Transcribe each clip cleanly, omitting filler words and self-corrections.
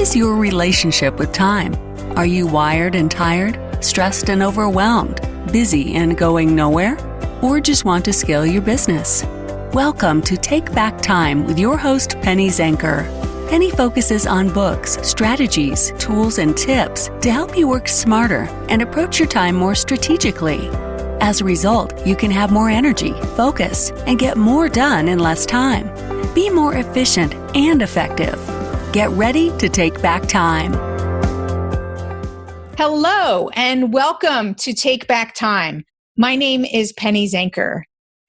is your relationship with time? Are you wired and tired, stressed and overwhelmed, busy and going nowhere? Or just want to scale your business? Welcome to Take Back Time with your host, Penny Zenker. Penny focuses on books, strategies, tools, and tips to help you work smarter and approach your time more strategically. As a result, you can have more energy, focus, and get more done in less time. Be more efficient and effective. Get ready to take back time. Hello, and welcome to Take Back Time. My name is Penny Zenker.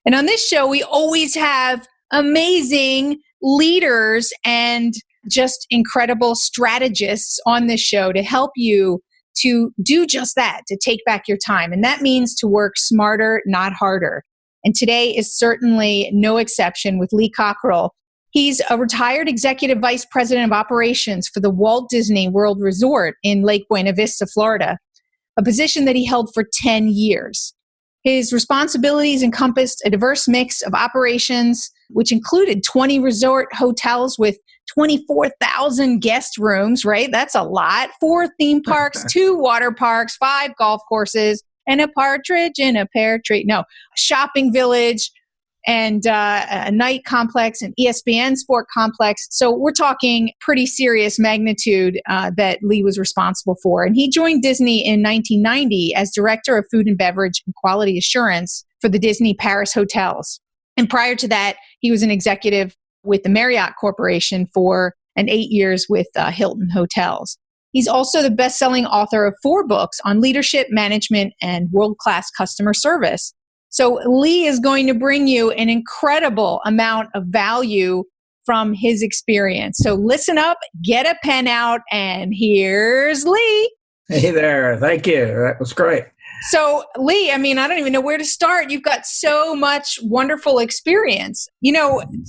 And on this show, we always have amazing leaders and just incredible strategists on this show to help you to do just that, to take back your time. And that means to work smarter, not harder. And today is certainly no exception with Lee Cockerell. He's a retired executive vice president of operations for the Walt Disney World Resort in Lake Buena Vista, Florida, a position that he held for 10 years. His responsibilities encompassed a diverse mix of operations, which included 20 resort hotels with 24,000 guest rooms, right? That's a lot. 4 theme parks, 2 water parks, 5 golf courses, and a partridge in a pear tree. No, a shopping village, and a night complex, an ESPN sport complex. So we're talking pretty serious magnitude that Lee was responsible for. And he joined Disney in 1990 as director of food and beverage and quality assurance for the Disney Paris hotels. And prior to that, he was an executive with the Marriott Corporation for 8 years with Hilton Hotels. He's also the best-selling author of 4 books on leadership, management, and world-class customer service. So Lee is going to bring you an incredible amount of value from his experience. So listen up, get a pen out, and here's Lee. Hey there. Thank you. That was great. So Lee, I don't even know where to start. You've got so much wonderful experience.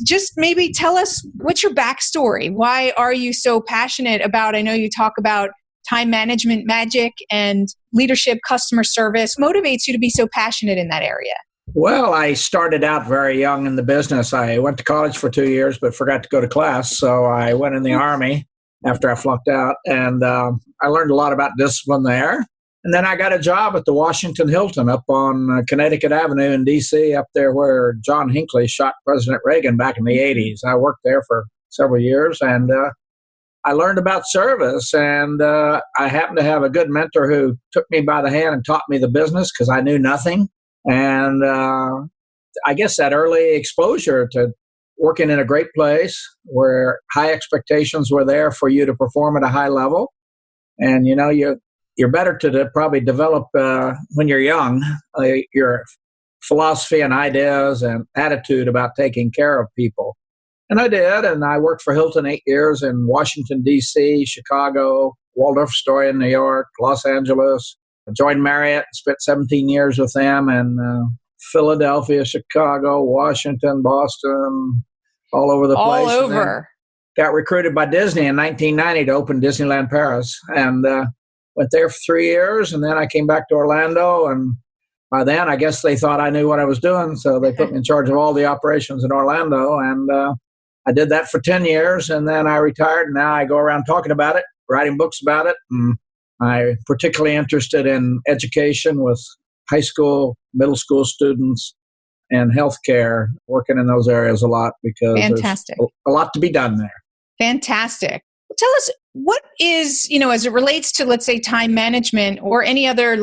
Just maybe tell us, what's your backstory? Why are you so passionate about, I know you talk about time management magic and leadership, customer service, motivates you to be so passionate in that area? Well, I started out very young in the business. I went to college for 2 years, but forgot to go to class. So I went in the Army after I flunked out, and I learned a lot about discipline there. And then I got a job at the Washington Hilton up on Connecticut Avenue in D.C., up there where John Hinckley shot President Reagan back in the 80s. I worked there for several years, and I learned about service, and I happened to have a good mentor who took me by the hand and taught me the business because I knew nothing. And I guess that early exposure to working in a great place where high expectations were there for you to perform at a high level. And, you're better to probably develop when you're young, your philosophy and ideas and attitude about taking care of people. And I did, and I worked for Hilton 8 years in Washington, D.C., Chicago, Waldorf Astoria in New York, Los Angeles. I joined Marriott, spent 17 years with them, and Philadelphia, Chicago, Washington, Boston, all over the place. All over. Got recruited by Disney in 1990 to open Disneyland Paris, and went there for 3 years, and then I came back to Orlando, and by then I guess they thought I knew what I was doing, so they put me in charge of all the operations in Orlando, and I did that for 10 years, and then I retired, and now I go around talking about it, writing books about it. And I'm particularly interested in education with high school, middle school students, and healthcare, working in those areas a lot because Fantastic. There's a lot to be done there. Fantastic. Tell us, what is, as it relates to, let's say, time management or any other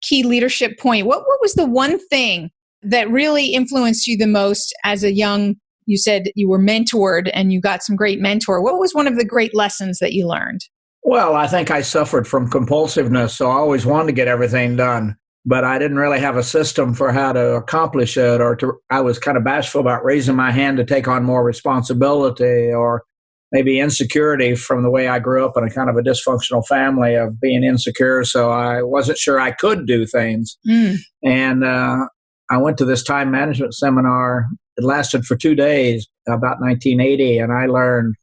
key leadership point, what was the one thing that really influenced you the most as a young, you said you were mentored and you got some great mentor. What was one of the great lessons that you learned? Well, I think I suffered from compulsiveness, so I always wanted to get everything done, but I didn't really have a system for how to accomplish it, I was kind of bashful about raising my hand to take on more responsibility, or maybe insecurity from the way I grew up in a kind of a dysfunctional family of being insecure, so I wasn't sure I could do things. And I went to this time management seminar. It lasted for 2 days, about 1980, and I learned,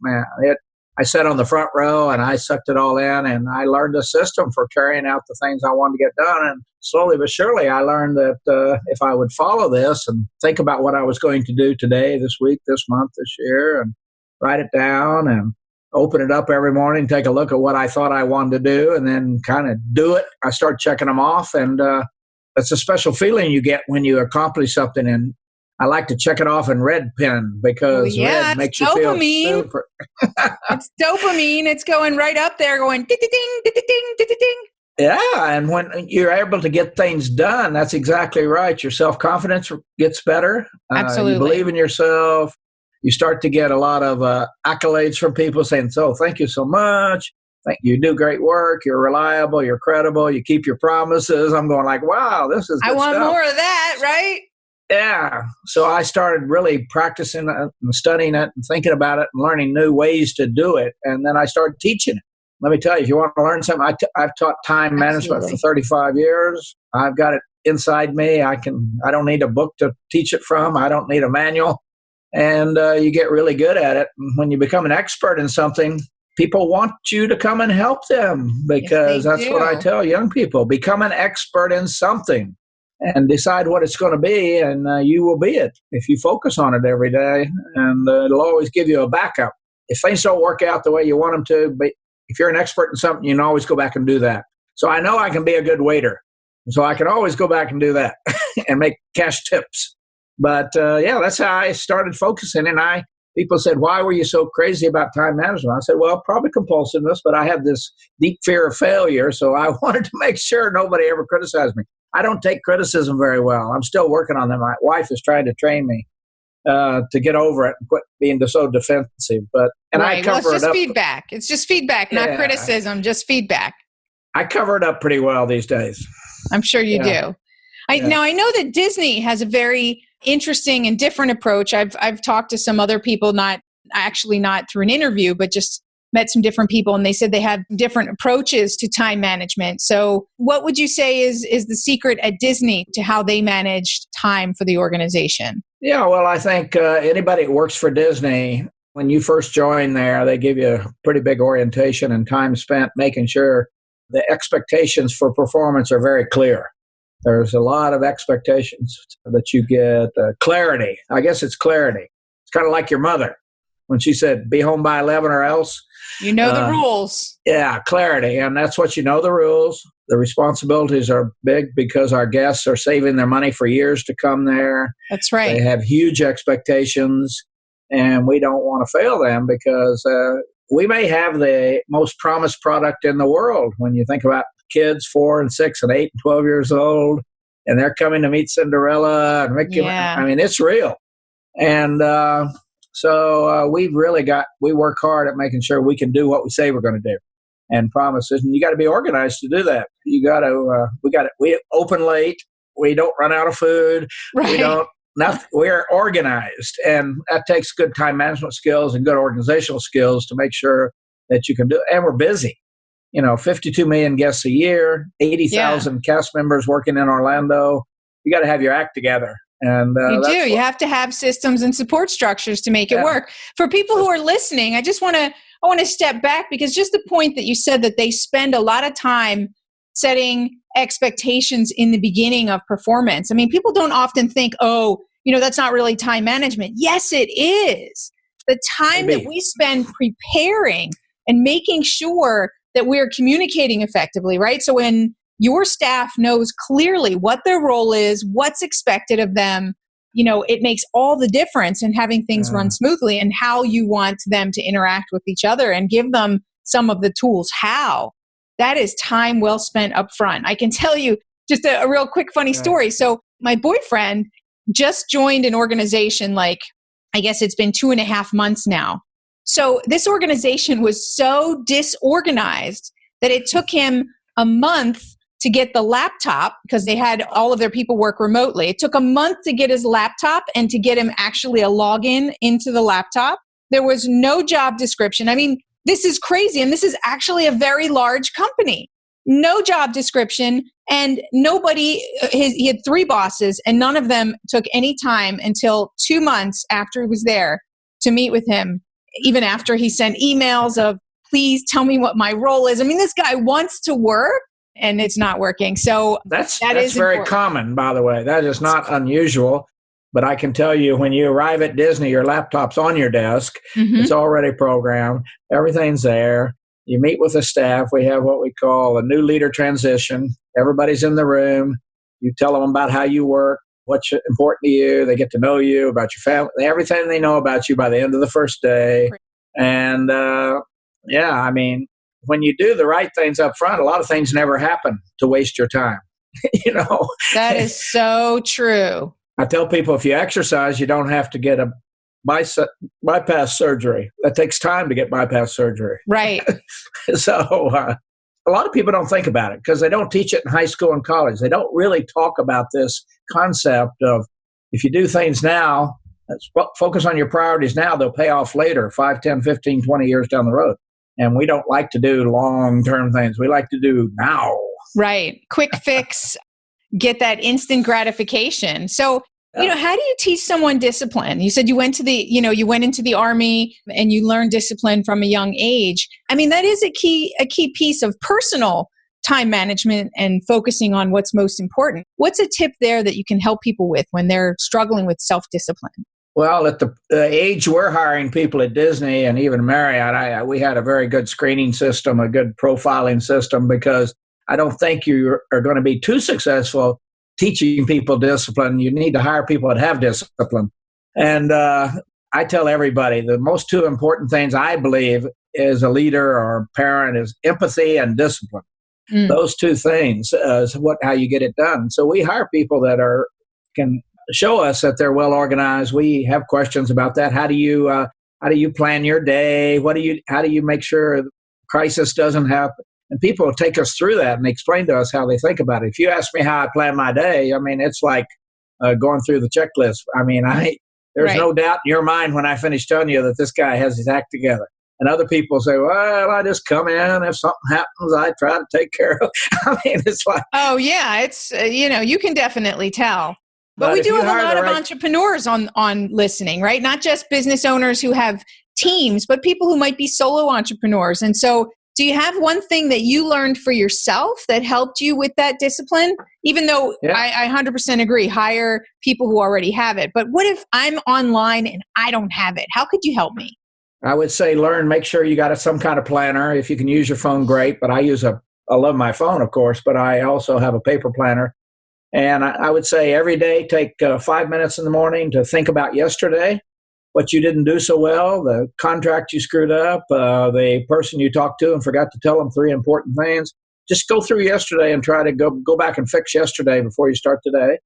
I sat on the front row and I sucked it all in, and I learned a system for carrying out the things I wanted to get done. And slowly but surely, I learned that if I would follow this and think about what I was going to do today, this week, this month, this year, and write it down and open it up every morning, take a look at what I thought I wanted to do, and then kind of do it. I start checking them off, and it's a special feeling you get when you accomplish something. And I like to check it off in red pen because red makes you feel super. It's dopamine. It's going right up there, going ding, ding, ding, ding, ding, ding. Yeah, and when you're able to get things done, that's exactly right. Your self-confidence gets better. Absolutely. You believe in yourself. You start to get a lot of accolades from people saying, so thank you so much. Thank you. You do great work. You're reliable. You're credible. You keep your promises. I'm going like, wow, this is good I want stuff. more of that, right? Yeah. So I started really practicing it and studying it and thinking about it and learning new ways to do it. And then I started teaching it. Let me tell you, if you want to learn something, I've taught time management for 35 years. I've got it inside me. I don't need a book to teach it from. I don't need a manual. And you get really good at it. And when you become an expert in something, people want you to come and help them because that's what I tell young people. Become an expert in something and decide what it's going to be, and you will be it if you focus on it every day. And it'll always give you a backup. If things don't work out the way you want them to, but if you're an expert in something, you can always go back and do that. So I know I can be a good waiter. So I can always go back and do that and make cash tips. But that's how I started focusing. And people said, why were you so crazy about time management? I said, well, probably compulsiveness, but I have this deep fear of failure. So I wanted to make sure nobody ever criticized me. I don't take criticism very well. I'm still working on that. My wife is trying to train me to get over it and quit being so defensive. I cover it's just it up. feedback. It's just feedback, not criticism, just feedback. I cover it up pretty well these days. I'm sure you do. Now, I know that Disney has a very interesting and different approach. I've talked to some other people, not through an interview, but just met some different people, and they said they have different approaches to time management. So what would you say is the secret at Disney to how they manage time for the organization? Yeah, well, I think anybody that works for Disney, when you first join there, they give you a pretty big orientation and time spent making sure the expectations for performance are very clear. There's a lot of expectations that you get. Clarity. I guess it's clarity. It's kind of like your mother when she said, be home by 11 or else. You know the rules. Yeah, clarity. And that's what you know the rules. The responsibilities are big because our guests are saving their money for years to come there. That's right. They have huge expectations, and we don't want to fail them because we may have the most promised product in the world when you think about kids 4 and 6 and 8 and 12 years old, and they're coming to meet Cinderella and Mickey. Yeah. I mean, it's real. And so we work hard at making sure we can do what we say we're going to do and promises. And you got to be organized to do that. You got to, we open late. We don't run out of food. Right. We're organized, and that takes good time management skills and good organizational skills to make sure that you can do it. And we're busy. 52 million guests a year, 80,000 cast members working in Orlando. You got to have your act together. And you have to have systems and support structures to make it work. For people who are listening, I want to step back because just the point that you said that they spend a lot of time setting expectations in the beginning of performance. I mean, people don't often think, that's not really time management. Yes, it is. The time that we spend preparing and making sure that we're communicating effectively, right? So when your staff knows clearly what their role is, what's expected of them, it makes all the difference in having things run smoothly and how you want them to interact with each other and give them some of the tools. How? That is time well spent up front. I can tell you just a real quick funny story. So my boyfriend just joined an organization, I guess it's been 2.5 months now. So this organization was so disorganized that it took him a month to get the laptop because they had all of their people work remotely. It took a month to get his laptop and to get him actually a login into the laptop. There was no job description. I mean, this is crazy. And this is actually a very large company. No job description and nobody, he had 3 bosses and none of them took any time until 2 months after he was there to meet with him. Even after he sent emails of, please tell me what my role is. I mean, this guy wants to work and it's not working. So that's very common, by the way. That is not unusual. But I can tell you, when you arrive at Disney, your laptop's on your desk. Mm-hmm. It's already programmed. Everything's there. You meet with the staff. We have what we call a new leader transition. Everybody's in the room. You tell them about how you work, what's important to you. They get to know you, about your family, everything they know about you by the end of the first day. And when you do the right things up front, a lot of things never happen to waste your time. That is so true. I tell people, if you exercise, you don't have to get a bypass surgery. That takes time to get bypass surgery. Right. So a lot of people don't think about it because they don't teach it in high school and college. They don't really talk about this concept of, if you do things now, focus on your priorities now, they'll pay off later, 5, 10, 15, 20 years down the road. And we don't like to do long-term things. We like to do now. Right. Quick fix, get that instant gratification. So, how do you teach someone discipline? You said you went into the Army and you learned discipline from a young age. I mean, that is a key piece of personal time management and focusing on what's most important. What's a tip there that you can help people with when they're struggling with self-discipline? Well, at the age we're hiring people at Disney and even Marriott, we had a very good screening system, a good profiling system, because I don't think you are going to be too successful teaching people discipline. You need to hire people that have discipline. And I tell everybody the most two important things I believe as a leader or a parent is empathy and discipline. Those two things is how you get it done. So we hire people that can show us that they're well organized. We have questions about that. How do you plan your day? How do you make sure crisis doesn't happen? And people will take us through that and explain to us how they think about it. If you ask me how I plan my day, I mean, it's like going through the checklist. I mean, there's no doubt in your mind when I finish telling you that this guy has his act together. And other people say, well, I just come in. If something happens, I try to take care of it. I mean, it's like... Oh, yeah. It's, you can definitely tell. But we do have a lot of entrepreneurs on listening, right? Not just business owners who have teams, but people who might be solo entrepreneurs. And so do you have one thing that you learned for yourself that helped you with that discipline? Even though I 100% agree, hire people who already have it. But what if I'm online and I don't have it? How could you help me? I would say make sure you got some kind of planner. If you can use your phone, great. But I love my phone, of course, but I also have a paper planner. And I would say every day, take 5 minutes in the morning to think about yesterday, what you didn't do so well, the contract you screwed up, the person you talked to and forgot to tell them 3 important things. Just go through yesterday and try to go back and fix yesterday before you start today.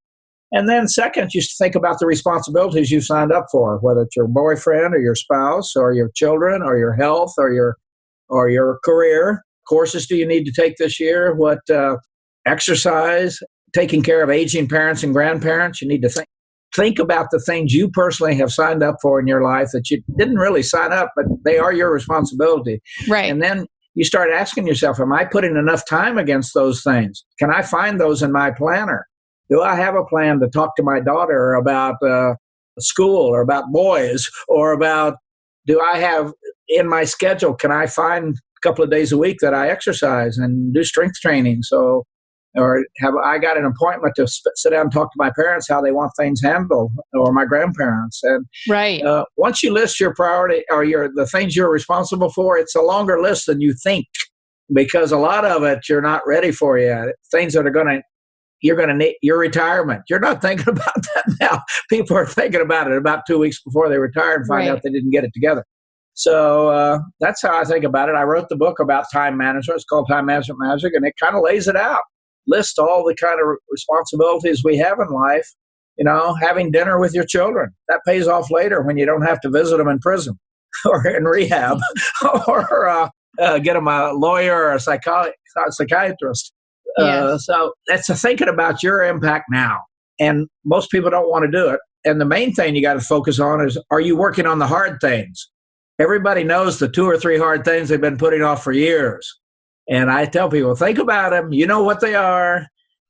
And then second, you think about the responsibilities you signed up for, whether it's your boyfriend or your spouse or your children or your health or your career. Courses do you need to take this year? What exercise? Taking care of aging parents and grandparents. You need to think about the things you personally have signed up for in your life that you didn't really sign up, but they are your responsibility. Right. And then you start asking yourself, am I putting enough time against those things? Can I find those in my planner? Do I have a plan to talk to my daughter about school or about boys, or do I have in my schedule, can I find a couple of days a week that I exercise and do strength training? Or have I got an appointment to sit down and talk to my parents how they want things handled, or my grandparents? And right. Once you list your priority or the things you're responsible for, it's a longer list than you think, because a lot of it you're not ready for yet. Things that you're going to need your retirement. You're not thinking about that now. People are thinking about it about 2 weeks before they retire and find out they didn't get it together. So that's how I think about it. I wrote the book about time management. It's called Time Management Magic, and it kind of lays it out. List all the kind of responsibilities we have in life. Having dinner with your children, that pays off later when you don't have to visit them in prison or in rehab or get them a lawyer or a psychiatrist. So that's thinking about your impact now. And most people don't want to do it. And the main thing you got to focus on is, are you working on the hard things? Everybody knows the 2 or 3 hard things they've been putting off for years. And I tell people, think about them. You know what they are.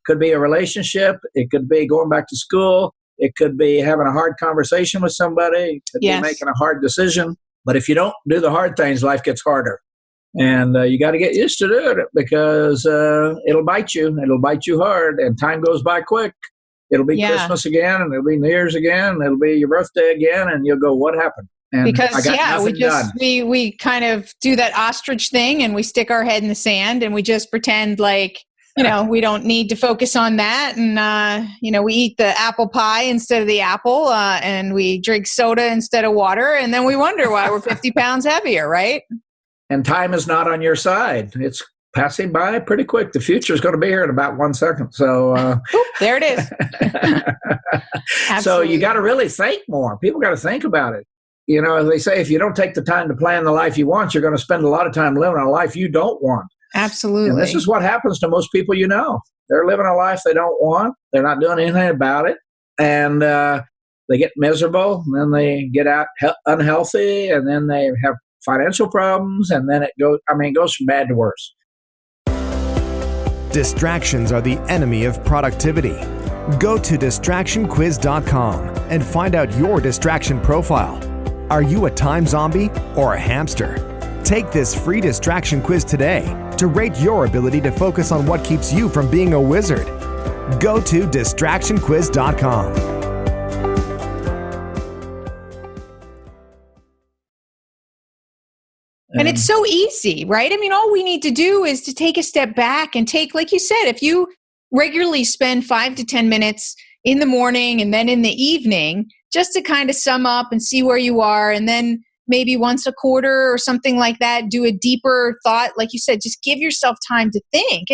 Could be a relationship. It could be going back to school. It could be having a hard conversation with somebody. It could be making a hard decision. But if you don't do the hard things, life gets harder. And you got to get used to doing it, because it'll bite you. It'll bite you hard, and time goes by quick. It'll be Christmas again, and it'll be New Year's again, and it'll be your birthday again, and you'll go, what happened? And because I got nothing done. we kind of do that ostrich thing, and we stick our head in the sand, and we just pretend like, we don't need to focus on that. And, we eat the apple pie instead of the apple, and we drink soda instead of water. And then we wonder why we're 50 pounds heavier, right? And time is not on your side. It's passing by pretty quick. The future is going to be here in about 1 second. So Oop, there it is. So you got to really think more. People got to think about it. They say if you don't take the time to plan the life you want, you're going to spend a lot of time living a life you don't want. Absolutely. And this is what happens to most people. They're living a life they don't want. They're not doing anything about it. And they get miserable. And then they get out unhealthy. And then they have financial problems. And then it goes from bad to worse. Distractions are the enemy of productivity. Go to distractionquiz.com and find out your distraction profile. Are you a time zombie or a hamster? Take this free distraction quiz today to rate your ability to focus on what keeps you from being a wizard. Go to distractionquiz.com. And it's so easy, right? All we need to do is to take a step back and take, like you said, if you regularly spend 5 to 10 minutes in the morning and then in the evening, just to kind of sum up and see where you are, and then maybe once a quarter or something like that, do a deeper thought. Like you said, just give yourself time to think.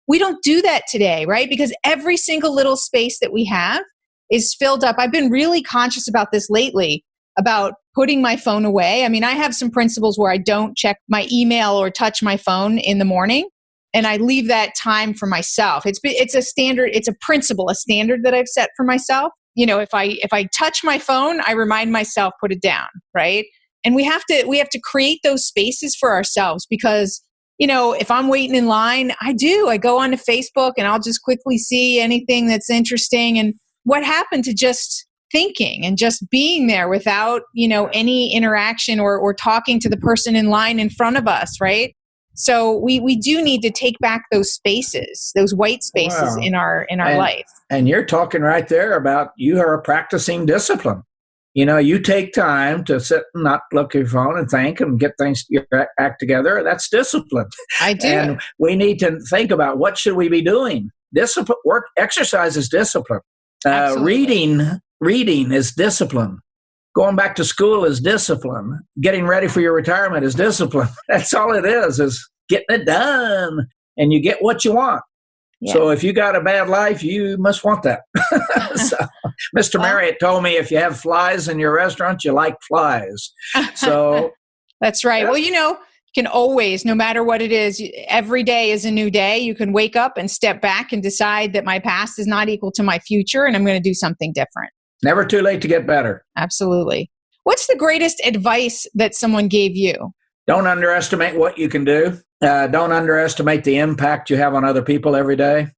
We don't do that today, right? Because every single little space that we have is filled up. I've been really conscious about this lately, about putting my phone away. I have some principles where I don't check my email or touch my phone in the morning, and I leave that time for myself. It's a standard, it's a principle, a standard that I've set for myself. If I touch my phone, I remind myself, put it down, right? And we have to create those spaces for ourselves, because if I'm waiting in line, I go onto Facebook and I'll just quickly see anything that's interesting. And what happened to just thinking and just being there without, any interaction or talking to the person in line in front of us, right? So we do need to take back those spaces, those white spaces in our life. And you're talking right there about you are practicing discipline. You take time to sit and not look at your phone and think and get things, your act together. That's discipline. I do. And we need to think about what should we be doing. Discipline, exercise is discipline. Reading is discipline. Going back to school is discipline. Getting ready for your retirement is discipline. That's all it is getting it done. And you get what you want. Yeah. So if you got a bad life, you must want that. So, Mr. Marriott told me if you have flies in your restaurant, you like flies. So that's right. Well, you can always, no matter what it is, every day is a new day. You can wake up and step back and decide that my past is not equal to my future, and I'm going to do something different. Never too late to get better. Absolutely. What's the greatest advice that someone gave you? Don't underestimate what you can do. Don't underestimate the impact you have on other people every day,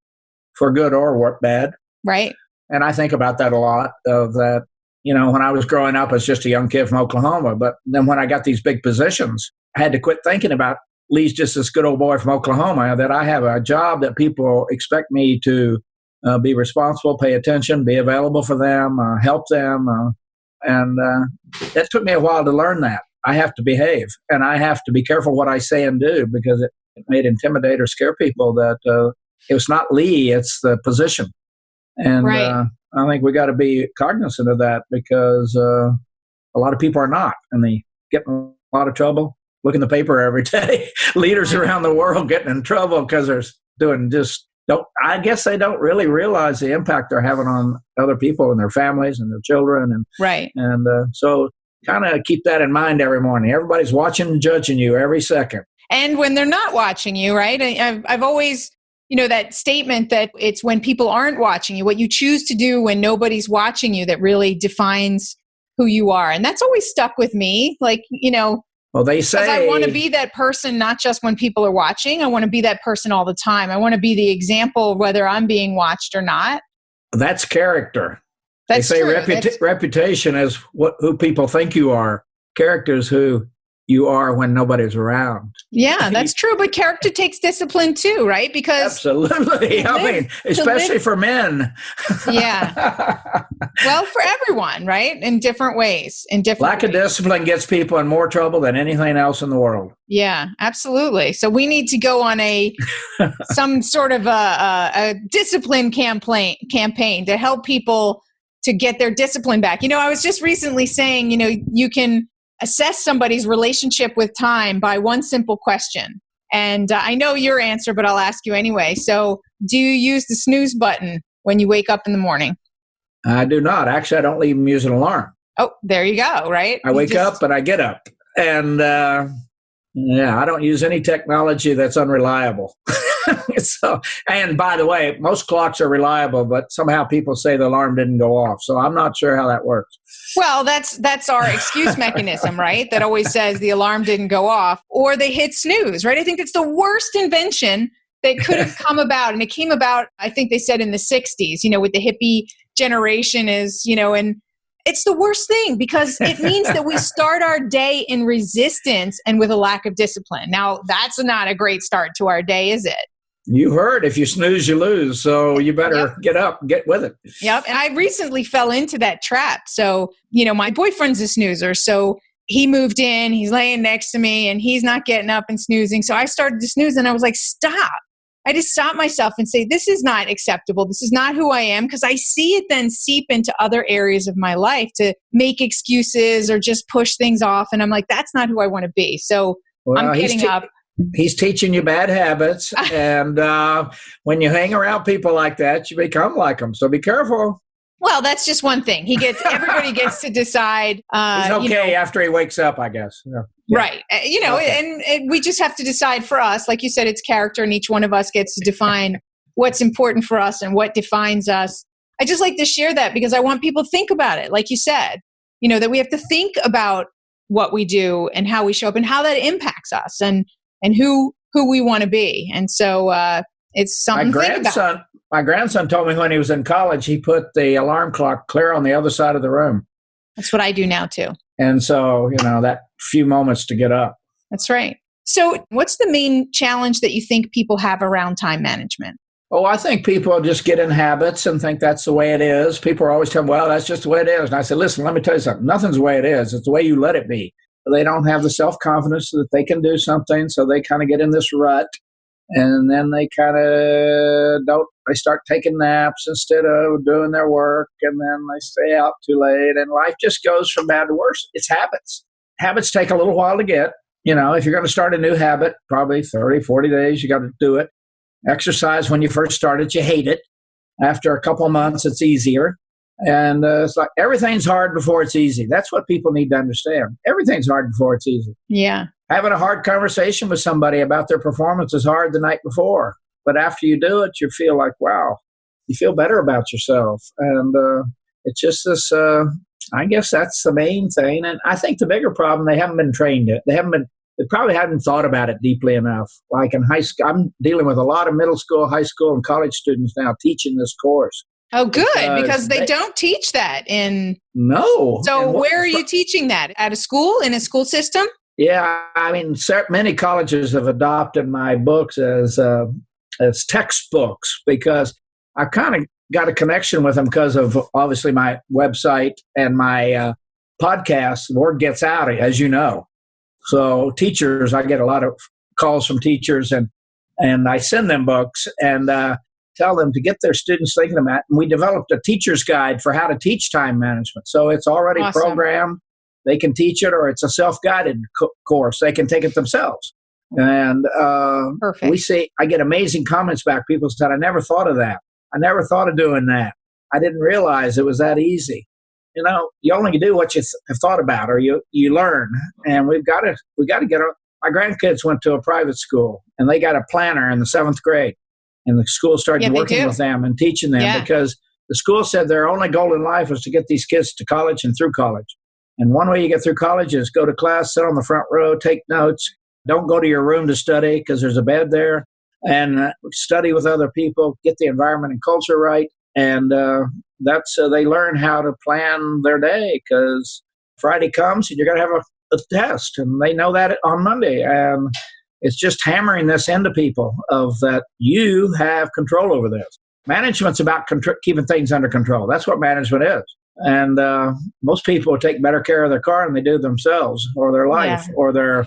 for good or bad. Right. And I think about that a lot, of that, when I was growing up as just a young kid from Oklahoma. But then when I got these big positions, I had to quit thinking about Lee's just this good old boy from Oklahoma, that I have a job that people expect me to be responsible, pay attention, be available for them, help them. And it took me a while to learn that. I have to behave, and I have to be careful what I say and do, because it may intimidate or scare people that it's not Lee, it's the position. And right. I think we got to be cognizant of that, because a lot of people are not, and they get in a lot of trouble. Look in the paper every day. Leaders around the world getting in trouble because they're doing I guess they don't really realize the impact they're having on other people and their families and their children. And right. And so kind of keep that in mind every morning. Everybody's watching and judging you every second. And when they're not watching you, right? I've always, that statement that it's when people aren't watching you, what you choose to do when nobody's watching you, that really defines who you are. And that's always stuck with me. Like, well, they say I want to be that person, not just when people are watching. I want to be that person all the time. I want to be the example, whether I'm being watched or not. That's character. That's they say true. reputation is who people think you are. Character is who you are when nobody's around. Yeah, that's true. But character takes discipline too, right? Because absolutely. I mean, especially for men. Yeah. Well, for everyone, right? In different ways. Lack of discipline gets people in more trouble than anything else in the world. Yeah, absolutely. So we need to go on some sort of a discipline campaign to help people to get their discipline back. I was just recently saying, you can assess somebody's relationship with time by one simple question. And I know your answer, but I'll ask you anyway. So do you use the snooze button when you wake up in the morning? I do not. Actually, I don't even use an alarm. Oh, there you go, right? I wake up and I get up. And I don't use any technology that's unreliable. And by the way, most clocks are reliable, but somehow people say the alarm didn't go off. So I'm not sure how that works. Well, that's our excuse mechanism, right? That always says the alarm didn't go off, or they hit snooze, right? I think it's the worst invention that could have come about. And it came about, I think they said in the 60s, with the hippie generation and it's the worst thing because it means that we start our day in resistance and with a lack of discipline. Now, that's not a great start to our day, is it? You heard, if you snooze, you lose. So you better get up, get with it. Yep. And I recently fell into that trap. So, my boyfriend's a snoozer. So he moved in, he's laying next to me and he's not getting up and snoozing. So I started to snooze and I was like, stop. I just stop myself and say, this is not acceptable. This is not who I am, because I see it then seep into other areas of my life to make excuses or just push things off. And I'm like, that's not who I want to be. So I'm getting up. He's teaching you bad habits. And when you hang around people like that, you become like them. So be careful. Well, that's just one thing. Everybody gets to decide. He's okay after he wakes up, I guess. Yeah. Right. Okay. And we just have to decide for us. Like you said, it's character, and each one of us gets to define what's important for us and what defines us. I just like to share that because I want people to think about it. Like you said, that we have to think about what we do and how we show up and how that impacts us and who we want to be. And so it's something to think about. My grandson told me when he was in college, he put the alarm clock clear on the other side of the room. That's what I do now too. And so, that few moments to get up. That's right. So what's the main challenge that you think people have around time management? Oh, I think people just get in habits and think that's the way it is. People are always telling, well, that's just the way it is. And I said, listen, let me tell you something. Nothing's the way it is. It's the way you let it be. They don't have the self-confidence that they can do something. So they kind of get in this rut. And then they kind of they start taking naps instead of doing their work. And then they stay out too late. And life just goes from bad to worse. It's habits. Habits take a little while to get. If you're going to start a new habit, probably 30, 40 days, you got to do it. Exercise, when you first start it, you hate it. After a couple of months, it's easier. And it's like everything's hard before it's easy. That's what people need to understand. Everything's hard before it's easy. Yeah. Having a hard conversation with somebody about their performance is hard the night before. But after you do it, you feel like, wow, you feel better about yourself. And it's just this, I guess that's the main thing. And I think the bigger problem, they haven't been trained yet. They probably haven't thought about it deeply enough. Like in high school, I'm dealing with a lot of middle school, high school, and college students now teaching this course. Oh, good, because they don't teach that in... No. So where are you teaching that? At a school, in a school system? Yeah, I mean, many colleges have adopted my books as textbooks because I've kind of got a connection with them because of obviously my website and my podcast. The word gets out, as you know. So teachers, I get a lot of calls from teachers, and I send them books and tell them to get their students thinking about it. And we developed a teacher's guide for how to teach time management. So it's already programmed. They can teach it, or it's a self-guided course. They can take it themselves. And I get amazing comments back. People said, I never thought of that. I never thought of doing that. I didn't realize it was that easy. You only do what you have thought about, or you learn. And we got to get my grandkids went to a private school, and they got a planner in the 7th grade. And the school started working with them and teaching them because the school said their only goal in life was to get these kids to college and through college. And one way you get through college is go to class, sit on the front row, take notes. Don't go to your room to study because there's a bed there. And study with other people, get the environment and culture right. And that's they learn how to plan their day, because Friday comes and you're going to have the test, and they know that on Monday. And it's just hammering this into people of that you have control over this. Management's about keeping things under control. That's what management is. And most people take better care of their car than they do themselves or their life or their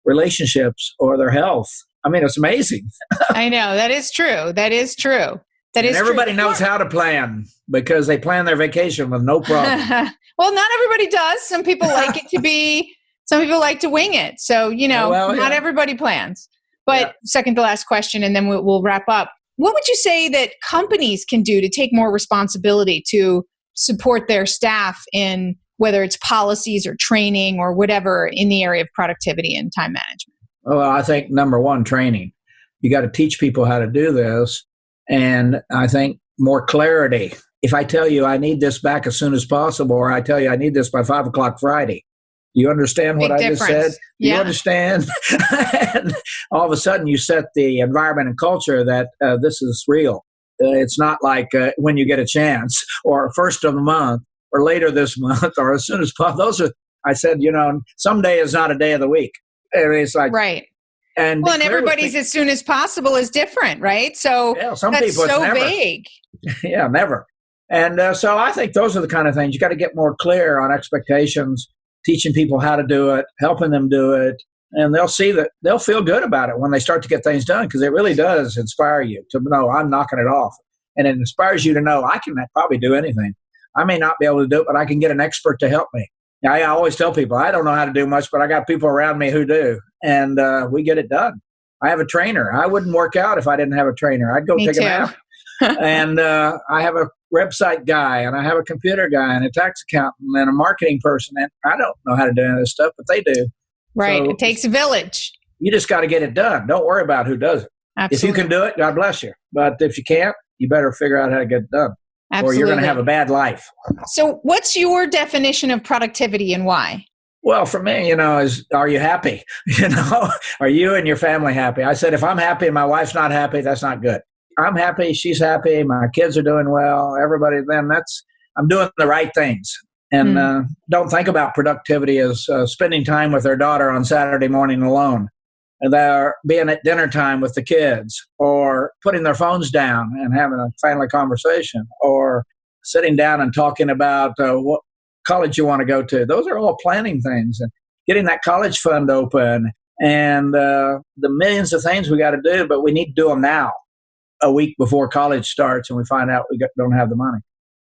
relationships or their health. I mean, it's amazing. I know. That is true. That is true. That is everybody true. knows how to plan because they plan their vacation with no problem. Well, not everybody does. Some people like it to be, some people like to wing it. So, not everybody plans. But second to last question, and then we'll wrap up. What would you say that companies can do to take more responsibility to support their staff in whether it's policies or training or whatever in the area of productivity and time management? Well, I think number one, training. You got to teach people how to do this. And I think more clarity. If I tell you I need this back as soon as possible, or I tell you I need this by 5 o'clock Friday, you understand what I just said? You understand? And all of a sudden you set the environment and culture that this is real. It's not like when you get a chance or first of the month or later this month or as soon as possible. I said, someday is not a day of the week. I mean, it's like, right. And everybody's as soon as possible is different, right? So some that's people, so it's never. vague. Yeah, never. And so I think those are the kind of things you got to get more clear on expectations, teaching people how to do it, helping them do it. And they'll see that they'll feel good about it when they start to get things done because it really does inspire you to know I'm knocking it off. And it inspires you to know I can probably do anything. I may not be able to do it, but I can get an expert to help me. I always tell people I don't know how to do much, but I got people around me who do. And we get it done. I have a trainer. I wouldn't work out if I didn't have a trainer. I'd go take a nap. And I have a website guy, and I have a computer guy, and a tax accountant, and a marketing person. And I don't know how to do any of this stuff, but they do. Right. So it takes a village. You just got to get it done. Don't worry about who does it. Absolutely. If you can do it, God bless you. But if you can't, you better figure out how to get it done. Absolutely. Or you're going to have a bad life. So what's your definition of productivity and why? Well, for me, is are you happy? Are you and your family happy? I said, if I'm happy and my wife's not happy, that's not good. I'm happy, she's happy, my kids are doing well, everybody, then I'm doing the right things. And don't think about productivity as spending time with their daughter on Saturday morning alone. And they're being at dinner time with the kids, or putting their phones down and having a family conversation, or sitting down and talking about what college you want to go to. Those are all planning things, and getting that college fund open, and the millions of things we got to do, but we need to do them now, a week before college starts, and we find out we don't have the money.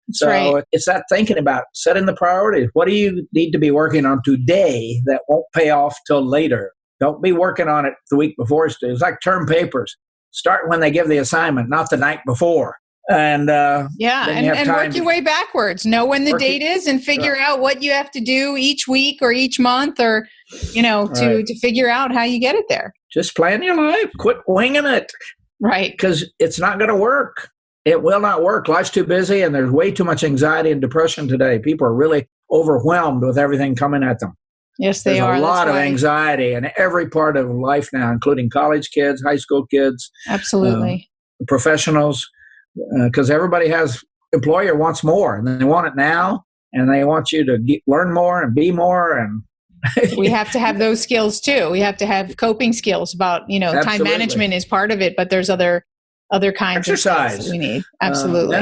That's so right. It's that thinking about setting the priorities. What do you need to be working on today that won't pay off till later? Don't be working on it the week before it's due. It's like term papers. Start when they give the assignment, not the night before. And and work your way backwards. Know when the date is and figure out what you have to do each week or each month, or to figure out how you get it there. Just plan your life. Quit winging it. Right. Because it's not going to work. It will not work. Life's too busy, and there's way too much anxiety and depression today. People are really overwhelmed with everything coming at them. Yes, they are. There's a lot of anxiety in every part of life now, including college kids, high school kids. Absolutely. Professionals, because everybody employer wants more, and they want it now, and they want you to learn more and be more. And we have to have those skills too. We have to have coping skills about, time management is part of it, but there's other kinds of skills that we need. Absolutely.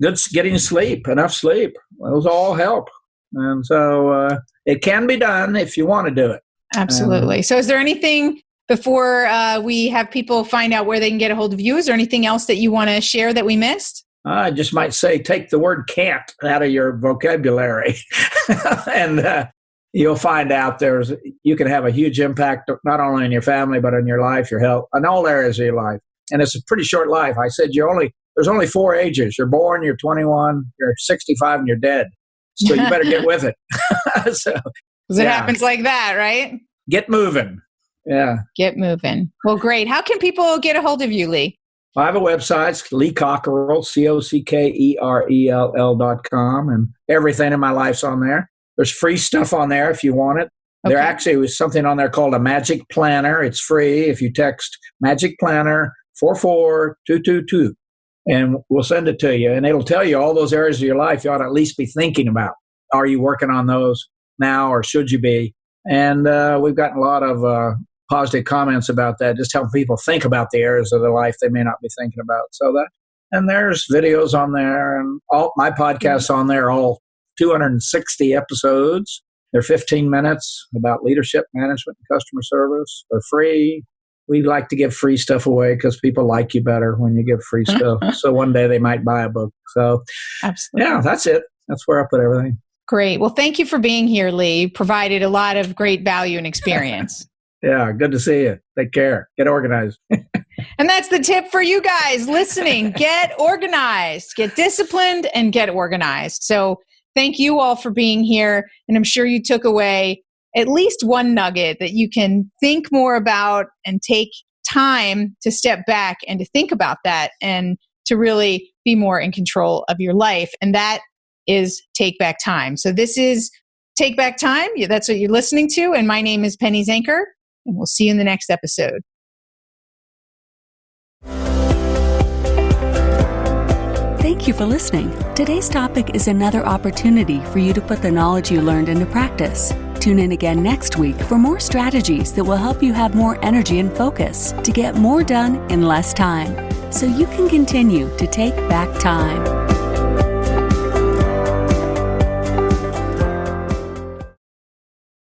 Good getting sleep, enough sleep. Those all help. And so it can be done if you want to do it. Absolutely. So is there anything before we have people find out where they can get a hold of you? Is there anything else that you want to share that we missed? I just might say, take the word can't out of your vocabulary. And you'll find out you can have a huge impact, not only on your family, but on your life, your health, on all areas of your life. And it's a pretty short life. I said, there's only 4 ages. You're born, you're 21, you're 65, and you're dead. So you better get with it. Because it happens like that, right? Get moving. Yeah. Get moving. Well, great. How can people get a hold of you, Lee? I have a website, it's Lee Cockerell, COCKERELL.com, and everything in my life's on there. There's free stuff on there if you want it. Okay. There actually was something on there called a Magic Planner. It's free if you text Magic Planner 44222. And we'll send it to you. And it'll tell you all those areas of your life you ought to at least be thinking about. Are you working on those now, or should you be? And we've gotten a lot of positive comments about that, just helping people think about the areas of their life they may not be thinking about. And there's videos on there, and all my podcasts on there, all 260 episodes. They're 15 minutes about leadership, management, and customer service. They're free. We like to give free stuff away because people like you better when you give free stuff. So one day they might buy a book. So, absolutely. Yeah, that's it. That's where I put everything. Great. Well, thank you for being here, Lee. You provided a lot of great value and experience. Yeah, good to see you. Take care. Get organized. And that's the tip for you guys listening. Get organized, get disciplined, and get organized. So thank you all for being here. And I'm sure you took away at least one nugget that you can think more about and take time to step back and to think about that and to really be more in control of your life. And that is Take Back Time. So this is Take Back Time. That's what you're listening to. And my name is Penny Zanker. And we'll see you in the next episode. Thank you for listening. Today's topic is another opportunity for you to put the knowledge you learned into practice. Tune in again next week for more strategies that will help you have more energy and focus to get more done in less time, so you can continue to take back time.